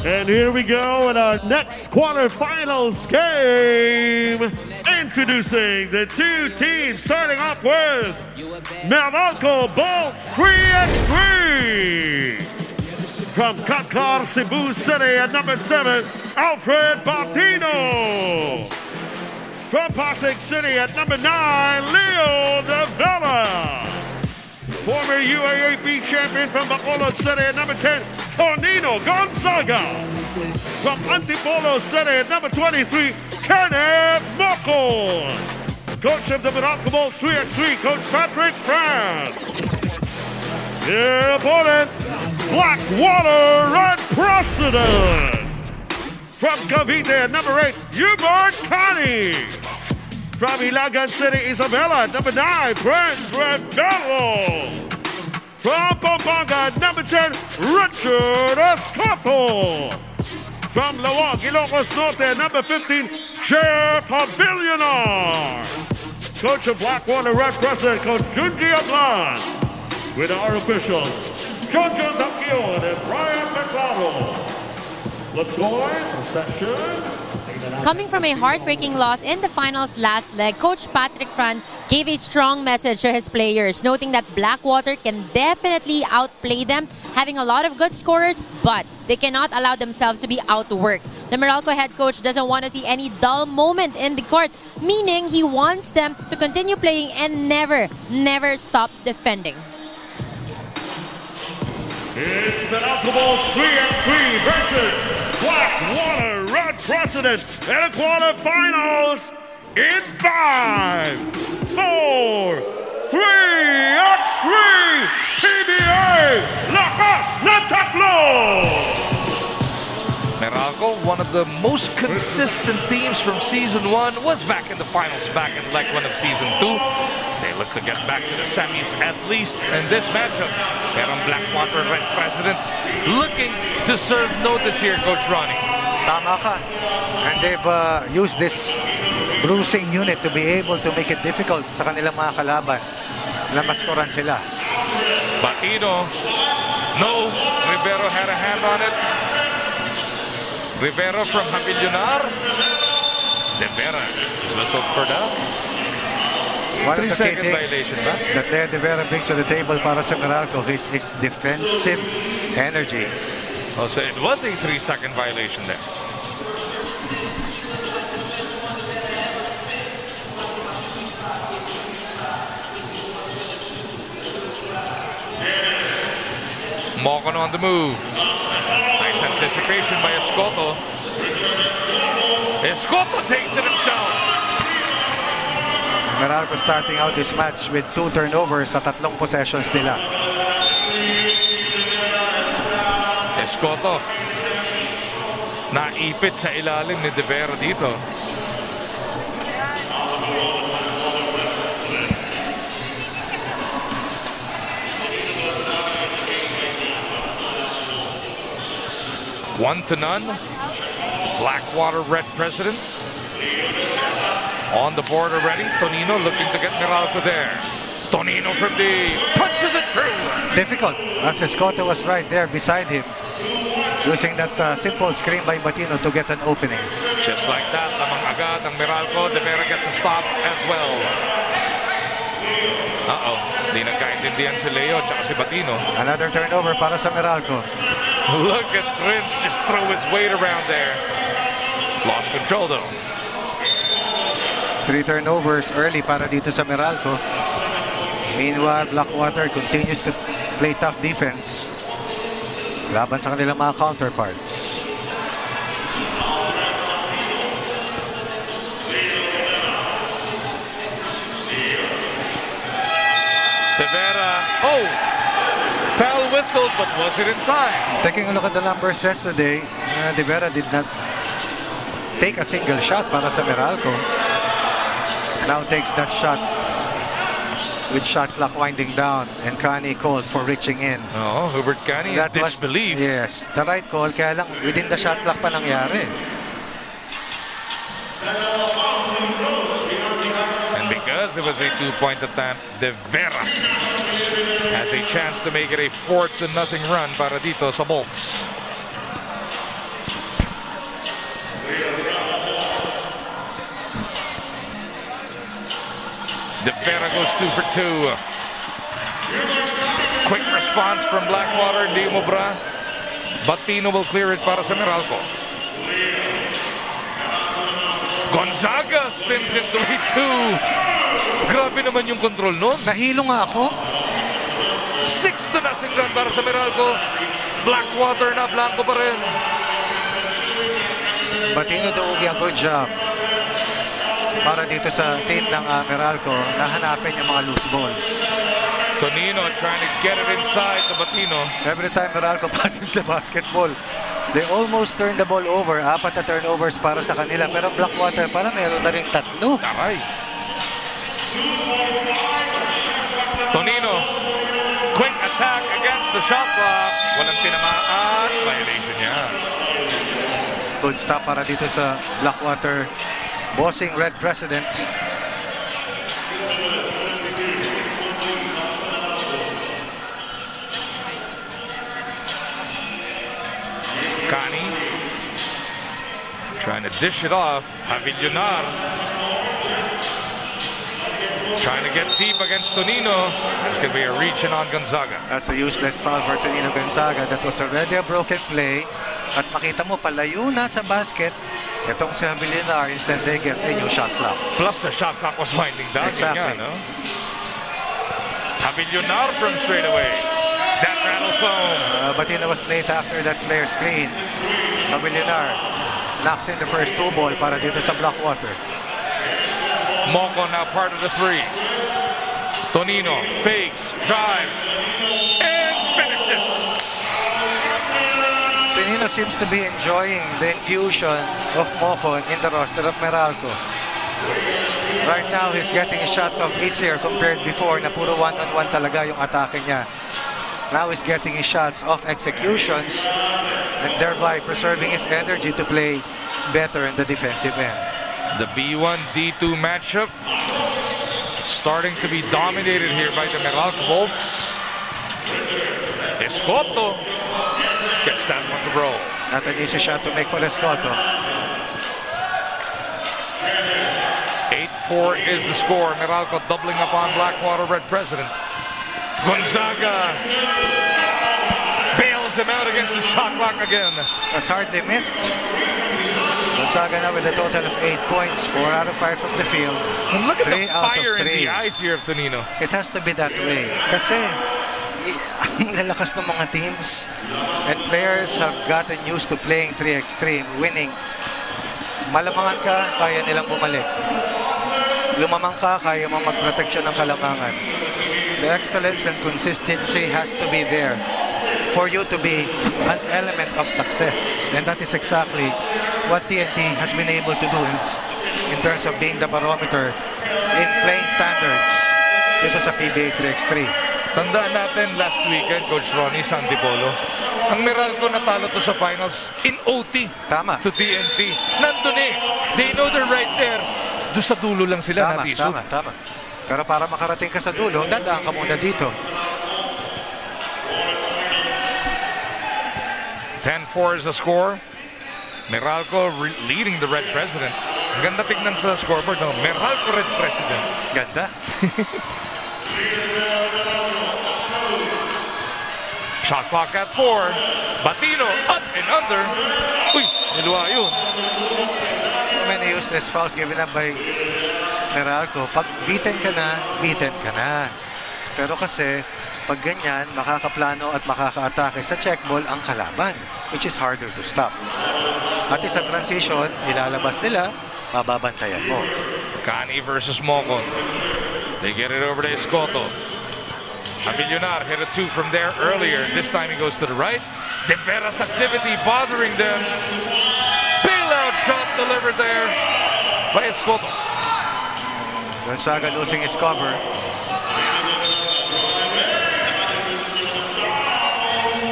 And here we go in our next quarterfinals game. Introducing the two teams, starting off with Meralco Bolt 3-3. From Qatar, Cebu City at number 7, Alfred Batino. From Pasig City at number 9, Leo De Vela. Former UAAP champion from Bacolod City at number 10, Tonino Gonzaga. From Antipolo City at number 23, Kenneth Moco. Coach of the Meralco Bulls 3x3, Coach Patrick France. Their opponent, Blackwater Red President. From Cavite at number 8, Hubert Cani. From Ilagan City, Isabela at number 9, Prince Rebelo. From Pampanga at number 10, Richard Escoto. From Lawag, Ilocos Norte at number 15, Chair Pavillionar. Coach of Blackwater Red President, Coach Junji Ablan. With our officials, John Dakion and Brian McLaren. Let's go in session. Coming from a heartbreaking loss in the finals last leg, Coach Patrick Fran gave a strong message to his players, noting that Blackwater can definitely outplay them, having a lot of good scorers, but they cannot allow themselves to be outworked. The Meralco head coach doesn't want to see any dull moment in the court, meaning he wants them to continue playing and never stop defending. It's the Meralco Bulls 3x3 versus Blackwater Red President in the quarterfinals in 5, 4, 3x3 PBA Lakas na Tatlo. Meralco, one of the most consistent teams from Season 1, was back in the finals back in leg 1 of Season 2. They look to get back to the semis at least in this matchup. Pero Blackwater Red President looking to serve notice here, Coach Ronnie. Tama ka. And they've used this bruising unit to be able to make it difficult sa kanilang mga kalaban na maskoran sila. Batino, no. Rivero had a hand on it. Rivero from Pavillionar. De Vera is whistled for that. One of the 3-second key violation, that Leo De Vera brings to the table para sa Meralco is his defensive energy. Oh, so it was a 3-second violation there. Morgan on the move. Nice anticipation by Escoto. Escoto takes it himself. Meralco starting out this match with 2 turnovers sa 3 possessions nila. Escoto naipit sa ilalim ni De Vera dito. One to none. Blackwater Red President on the board already. Tonino looking to get Meralco there. Tonino from the punches it through. Difficult, as Escoto was right there beside him, using that simple screen by Batino to get an opening. Just like that, lamang agad ang Meralco. De Vera gets a stop as well. Di nagkaintindihan si Leo at si Batino. Another turnover para sa Meralco. Look at Prince just throw his weight around there. Lost control though. 3 turnovers early para dito sa Meralco. Meanwhile, Blackwater continues to play tough defense laban sa kanilang mga counterparts. De Vera, foul whistled, but was it in time? Taking a look at the numbers yesterday, De Vera did not take a single shot para sa Meralco. Now takes that shot with shot clock winding down, and Cani called for reaching in. Oh, Hubert Cani in disbelief. Yes, the right call, kaya lang within the shot clock pa nangyari. And because it was a 2-point attempt, De Vera has a chance to make it a 4-0 run para dito sa Bolts. De Vera goes 2 for 2. Quick response from Blackwater, hindi umubra. Batino will clear it para sa Meralco. Gonzaga spins it 3-2. Grabe naman yung control nun. Nahilo nga ako. 6-0 run para sa Meralco. Blackwater na, blanco pa rin. Batino Dougie, a good job. Para dito sa team ng Meralco, nahanapin yung mga loose balls. Tonino trying to get it inside to Batino. Every time Meralco passes the basketball, they almost turn the ball over. 4 na turnovers para sa kanila. Pero Blackwater para meron na rin 3. Taray. Tonino, quick attack against the shot clock. Walang tinamaan. Violation niya. Good stop para dito sa Blackwater. Bossing Red President. Kani trying to dish it off. Avillonar trying to get deep against Tonino. It's going to be a reach in on Gonzaga. That's a useless foul for Tonino Gonzaga. That was already a broken play. At makita mo, palayo na sa basket. Itong si Avillonar, instead they get a new shot clock. Plus the shot clock was winding down. Exactly. Niya, no? Avillonar from straight away. That rattles home. Batino was late after that flare screen. Avillonar knocks in the first 2 ball para dito sa Blackwater. Moco now part of the 3. Tonino fakes, drives, and finishes. Tonino seems to be enjoying the infusion of Moco in the roster of Meralco. Right now, he's getting shots off easier compared before na puro one-on-one talaga yung atake niya. Now he's getting his shots off executions and thereby preserving his energy to play better in the defensive end. The B1 D2 matchup starting to be dominated here by the Meralco Bolts. Escoto gets that one to roll. Not an easy shot to make for Escoto. 8-4 is the score. Meralco doubling up on Blackwater Red President. Gonzaga bails them out against the shot clock again. That's hardly missed. Gonzaga now with a total of 8 points, 4 out of 5 from the field. And look at the 3 out fire of 3. in the eyes here of Tonino. It has to be that way. Kasi ang lalakas ng mga teams and players have gotten used to playing 3x3, winning. Malamangan ka, kaya nilang bumalik. Lumamang ka, kaya mo magproteksyon ng kalamangan. The excellence and consistency has to be there for you to be an element of success. And that is exactly what TNT has been able to do in terms of being the barometer in playing standards dito sa PBA 3x3. Tandaan natin last weekend, Coach Ronnie, sa Antipolo, ang Meralco natalo to sa finals in OT. Tama. To TNT. Nandun eh. They know they're right there. Doon sa dulo lang sila natisod. Tama. Pero para makarating ka sa dulo, dadaan ka muna dito. 10-4 is the score. Meralco leading the Red President. Ang ganda tignan sa scoreboard, no? Meralco Red President. Ganda. Shot clock at 4. Batino up and under. Uy, niluwa yun. Many useless fouls given up by Meralco. Pag beaten ka na. Pero kasi, pag ganyan, makakaplano at makaka-atake sa check ball ang kalaban, which is harder to stop. At sa transition, ilalabas nila, mababantayan mo. Kani versus Moco. They get it over to Escoto. Avillonar hit a 2 from there earlier. This time he goes to the right. De Vera's activity bothering them. Bailout shot delivered there by Escoto. Gonzaga losing his cover.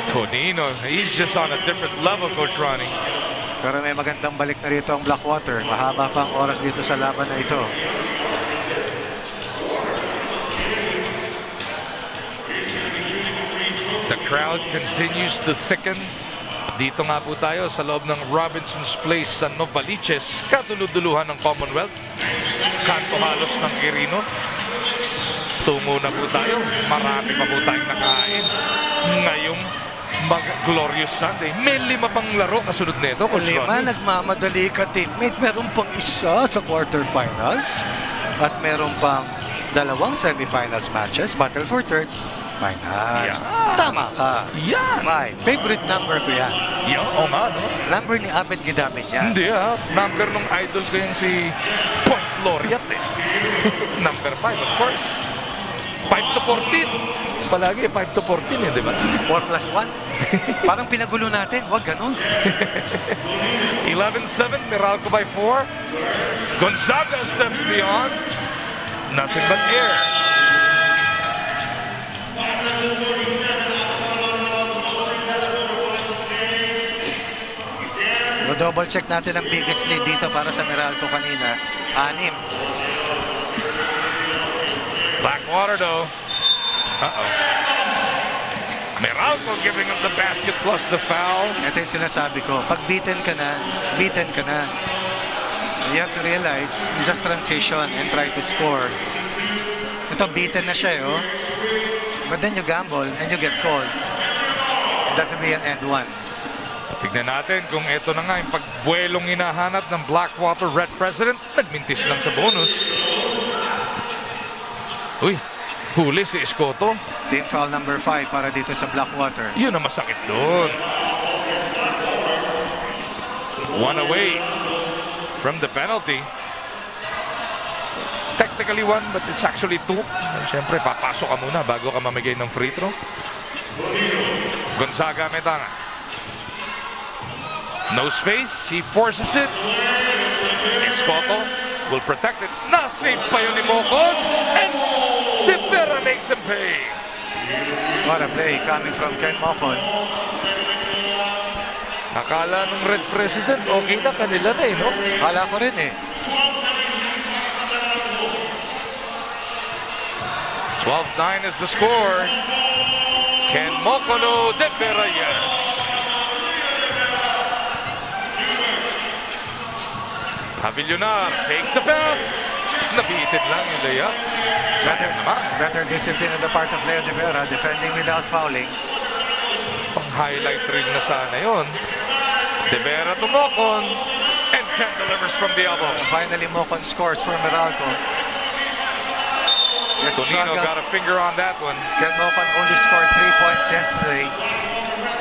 Tonino, he's just on a different level, Coach Ronnie. Pero may magandang balik na rito ang Blackwater. Mahaba pang oras dito sa laban na ito. The crowd continues to thicken. Dito nga po tayo sa loob ng Robinson's Place sa Novaliches, katulud-duluhan ng Commonwealth. Kanto halos ng Quirino. tungo na po tayo. Marami pa po tayong nakain ngayong glorious Sunday. May 5 pang laro kasunod nito, Coach 5, Ronnie. nagmamadali ka, teammate. Meron pang isa sa quarterfinals. At meron pang 2 semifinals matches. Battle for third finals. Yeah. Tama ka. Yan! My favorite number ko yan. Yan, o nga, no? Number ni Abed ginamit yan. Hindi number nung idol ko yung si Point Laureate eh. Number 5, of course. 5 to 14. Palagi 5 to 14 eh, di ba? 4 plus 1. Parang pinagulo natin. Huwag ganun. 11-7, Meralco by 4. Gonzaga steps beyond. Nothing but air. Double check natin ang biggest lead dito para sa Meralco kanina. 6. Blackwater though. Uh-oh. Meralco giving up the basket plus the foul. Ito yung sinasabi ko. Pag beaten ka na, beaten ka na. You have to realize, you just transition and try to score. Ito, beaten na siya, oh. But then you gamble and you get called. And that will be an end one. Tignan natin kung ito na nga yung pagbuelong hinahanap ng Blackwater Red President. Nagmintis lang sa bonus. Uy, huli si Escoto. Team foul number 5 para dito sa Blackwater. Yun ang masakit doon. 1 away from the penalty. Technically 1, but it's actually 2. Siyempre, papasok ka muna bago ka mamigay ng free throw. Gonzaga may tanga. No space, he forces it. Escoto will protect it. Nasave pa yun ni Mocon. And De Vera makes him pay. What a play coming from Ken Mocon. Nakala nung Red President, okay na kanila na eh, no? Kala ko rin eh. 12-9 is the score. Ken Mocono, De Vera, yes. Avillonar takes the pass. Nabitin lang yung layup. Better discipline on the part of Leo De Vera, defending without fouling. Pang-highlight rin na sana yun. De Vera to Mocon. And Ken delivers from the elbow. Finally, Mocon scores for Meralco. Yes, Tonino got a finger on that one. Ken Mocon only scored 3 points yesterday.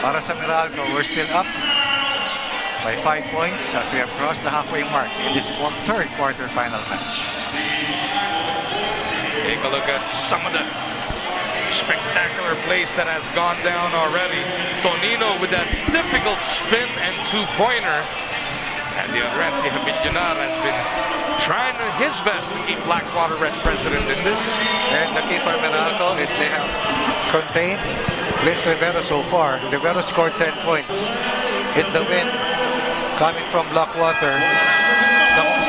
Para sa Meralco, we're still up by 5 points as we have crossed the halfway mark in this third quarterfinal match. Take a look at some of the spectacular plays that has gone down already. Tonino with that difficult spin and 2-pointer. And the other end, Avillonar has been trying his best to keep Blackwater Red President in this. And the key for Meralco is they have contained Luis Rivera so far. Rivera scored 10 points in the win coming from Blackwater,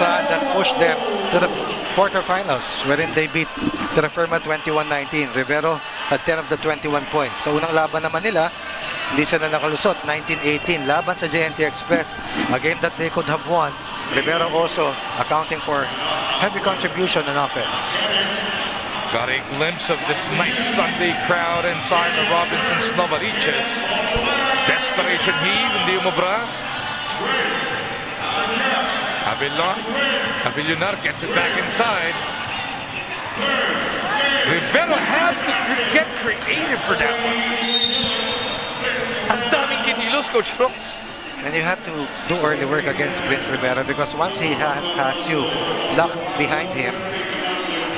that pushed them to the quarterfinals wherein they beat Terra Firma 21-19. Rivero had 10 of the 21 points. Sa unang laban naman nila, hindi sila nakalusot, 19-18 laban sa JNT Express, a game that they could have won. Rivero also accounting for heavy contribution on offense. Got a glimpse of this nice Sunday crowd inside the Robinson's Novariches. Desperation heave, hindi umubra. Avillonar gets it back inside. Rivero had to get creative for that one. Ang daming kinilos, Coach Brooks. And you have to do early work against Prince Rivera because once he has you locked behind him,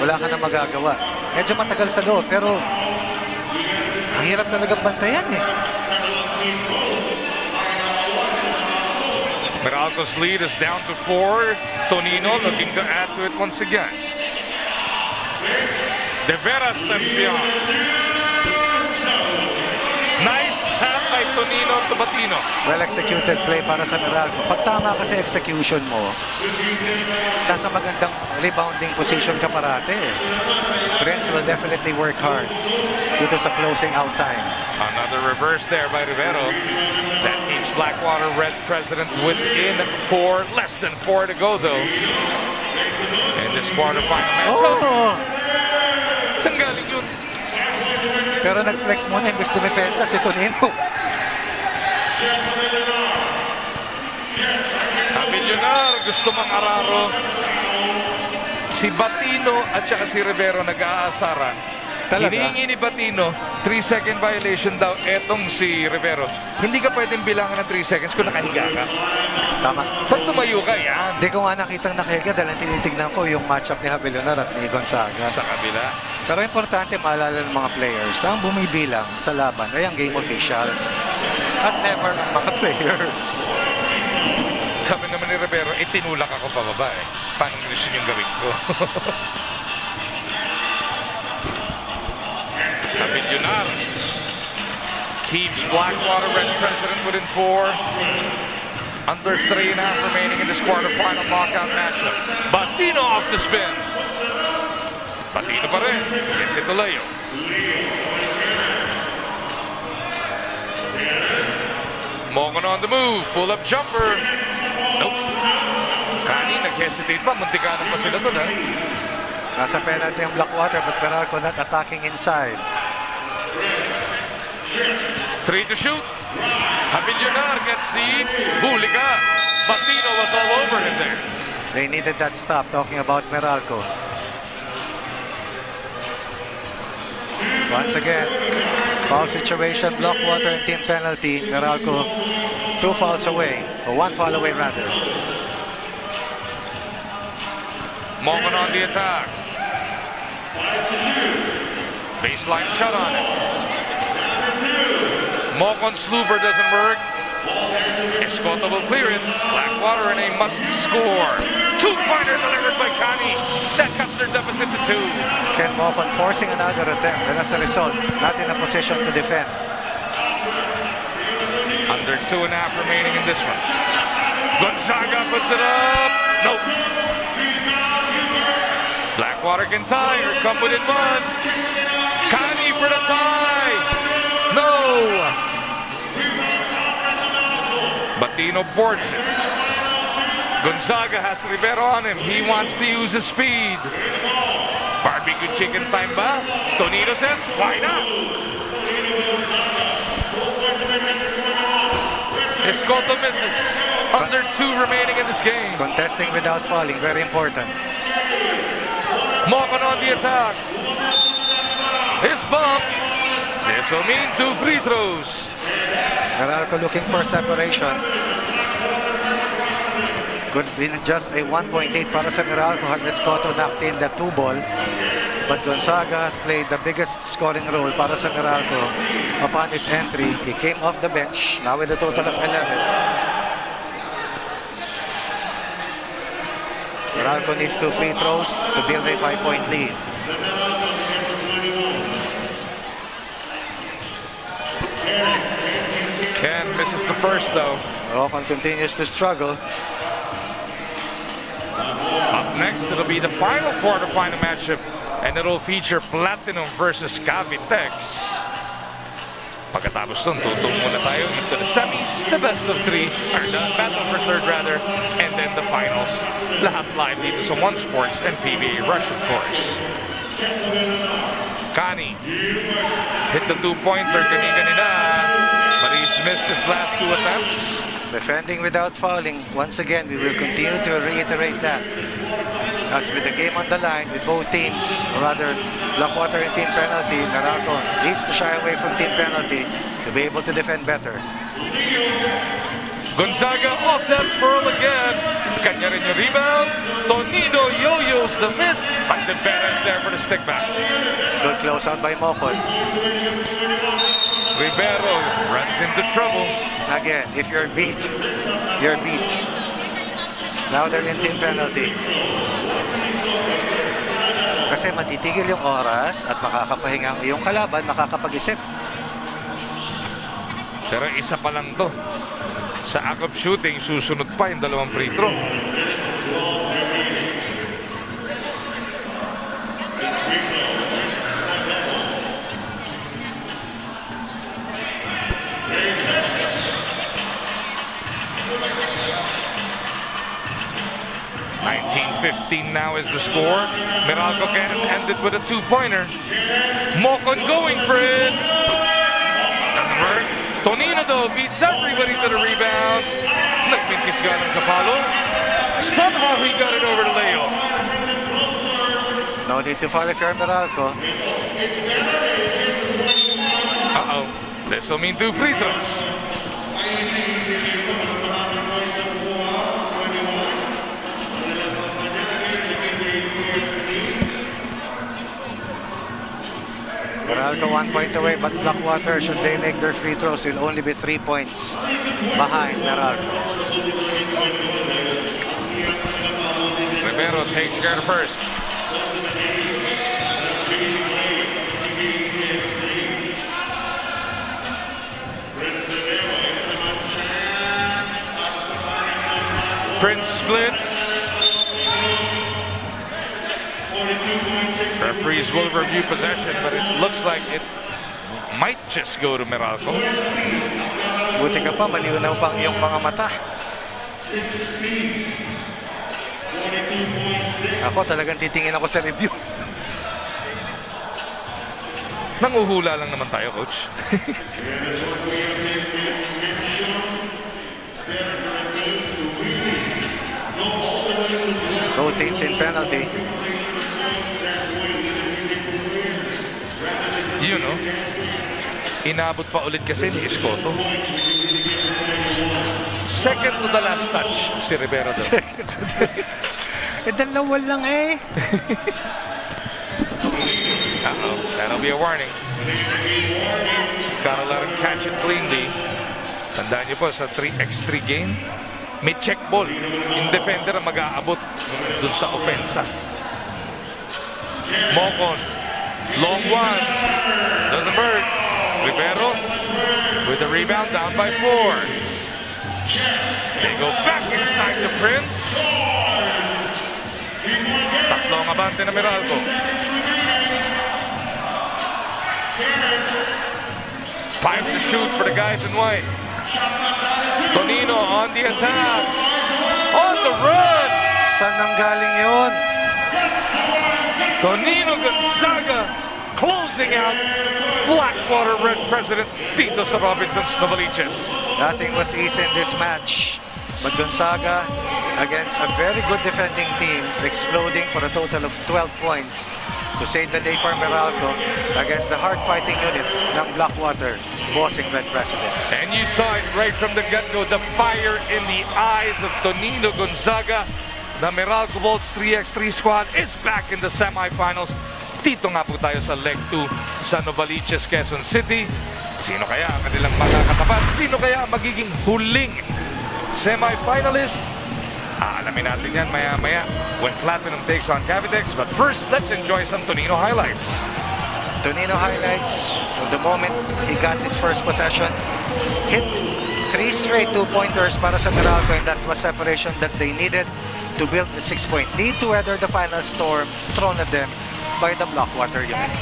wala ka na magagawa. Medyo matagal sa loob, pero mahirap talaga bantayan eh. Meralco's lead is down to 4. Tonino looking to add to it once again. De Vera steps beyond. Nice tap by Tonino to Batino. Well executed play para sa Meralco. Pag tama kasi execution mo, nasa magandang rebounding position ka parate. Prince will definitely work hard dito sa closing out time. Another reverse there by Rivero. That keeps Blackwater Red President within 4. Less than 4 to go though in this quarterfinal matchup. Oh! Saan galing yun? Pero nag-flex muna yung best depensa si Tonino. Abilionar, gusto mang araro. Si Batino at saka si Rivero nag-aasaran. Talaga? Hinihingi ni Batino, 3-second violation daw etong si Rivero. Hindi ka pwedeng bilangan ng 3 seconds kung nakahiga ka. Tama. Pag tumayo ka, yan. Hindi ko nga nakitang nakahiga dahil tinitignan ko yung matchup ni Abilionar at ni Gonzaga. Sa kabila. Pero importante maalala ng mga players na ang bumibilang sa laban ay ang game officials at never ang mga players. Sabi naman ni Rivero, tinulak ako pababa eh. Paano gusto yung gawin ko? Abilionar keeps Blackwater Red President within 4. Under 3.5 remaining in this quarterfinal knockout matchup. Batino off the spin. Batino pa rin. Gets it to Leo. Mogon on the move. Pull-up jumper. Nope. Kani nag-hesitate pa. Muntikanan pa sila doon, ha? Nasa penalty ang Blackwater but Meralco not attacking inside. 3 to shoot. Abilionar gets the bulika. Batino was all over him there. They needed that stop, talking about Meralco. Once again, foul situation, Blackwater and team penalty. Meralco 2 fouls away, or 1 foul away rather. Mogon on the attack. Baseline shot on it. Mogon's slooper doesn't work. Escota will clear it. Blackwater in a must score. 2-pointer delivered by Kani. That cuts their deficit to 2. Ken Mogon forcing another attempt, and as a result, not in a position to defend. Under 2.5 remaining in this one. Gonzaga puts it up. Nope. Blackwater can tie or come within 1. Kani for the tie. No. Batino boards it. Gonzaga has Rivero on him. He wants to use his speed. Barbecue chicken time ba? Tonino says, why not? Escota misses. Under 2 remaining in this game. Contesting without fouling, very important. Mogon on the attack. It's bumped. This will mean 2 free throws. Meralco looking for separation. Could be just a 1.8 para sa Meralco had Escoto knocked in the 2 ball. But Gonzaga has played the biggest scoring role para sa Meralco upon his entry. He came off the bench, now with a total of 11. Meralco needs 2 free throws to build a 5-point lead. Ken misses the first though. Ocon continues to struggle. Up next, it'll be the final quarterfinal matchup, and it'll feature Platinum versus Cavitex. Pagkatapos nun, tutong muna tayo into the semis, the best of 3, or the battle for 3rd rather, and then the finals. Lahat live dito sa One Sports and PBA Rush, of course. Kani hit the 2-pointer kanina, but he's missed his last 2 attempts. Defending without fouling. Once again, we will continue to reiterate that. As with the game on the line with both teams, or rather Blackwater and team penalty, Meralco needs to shy away from team penalty to be able to defend better. Gonzaga off that pearl again. Kanya rin yung rebound. Tonino yo-yos the miss. Pandevera is there for the stick back. Good close out by Mocon. Rivero runs into trouble. Again, if you're beat, you're beat. Now they're in team penalty. Kasi matitigil yung oras at makakapahinga ang iyong kalaban, makakapag-isip. Pero isa pa lang to. Sa act of shooting, susunod pa yung 2 free throw. 19-15 now is the score. Meralco can end it with a two-pointer. Mocon going for it. Doesn't work. Tonino though beats everybody to the rebound. Nagmintis galang sa palo. Somehow he got it over to Leo. No need to foul if you're Meralco. Uh-oh. This will mean 2 free throws. Meralco 1 point away, but Blackwater, should they make their free throws, will only be 3 points behind Meralco. Rivero takes care of first. Prince splits. Referees will review possession, but it looks like it might just go to Meralco. Buti ka pa, malinaw pang iyong mga mata. Ako talagang titingin ako sa review. Nanguhula lang naman tayo, coach. Both teams in penalty. You know, inabot pa ulit kasi ni Escoto. Second to the last touch, si Rivero doon. Dalawa lang eh. Uh-oh, that'll be a warning. Gotta let him catch it cleanly. Tandaan niyo po, sa 3x3 game, may check ball. Yung defender ang mag-aabot dun sa offensa. Mocon. Long one. Doesn't work. Rivero with the rebound, down by 4. They go back inside the Prince. Tatlo ang abante na Meralco. 5 to shoot for the guys in white. Tonino on the attack. On the run. Saan nang galing yun? Tonino Gonzaga closing out Blackwater Red President dito sa Robinson's Novaliches. Nothing was easy in this match. But Gonzaga, against a very good defending team, exploding for a total of 12 points to save the day for Meralco against the hard-fighting unit ng Blackwater, bossing Red President. And you saw it right from the get-go, the fire in the eyes of Tonino Gonzaga. The Meralco Bolts 3x3 squad is back in the semifinals. Dito nga po tayo sa Leg 2 sa Novaliches, Quezon City. Sino kaya ang kanilang makakatapat? Sino kaya magiging huling semifinalist? Alamin natin yan maya-maya when Platinum takes on Cavitex. But first, let's enjoy some Tonino highlights. Tonino highlights from the moment he got his first possession. Hit 3 straight 2-pointers para sa Meralco, and that was separation that they needed to build a 6-point lead to weather the final storm thrown at them by the Blackwater unit.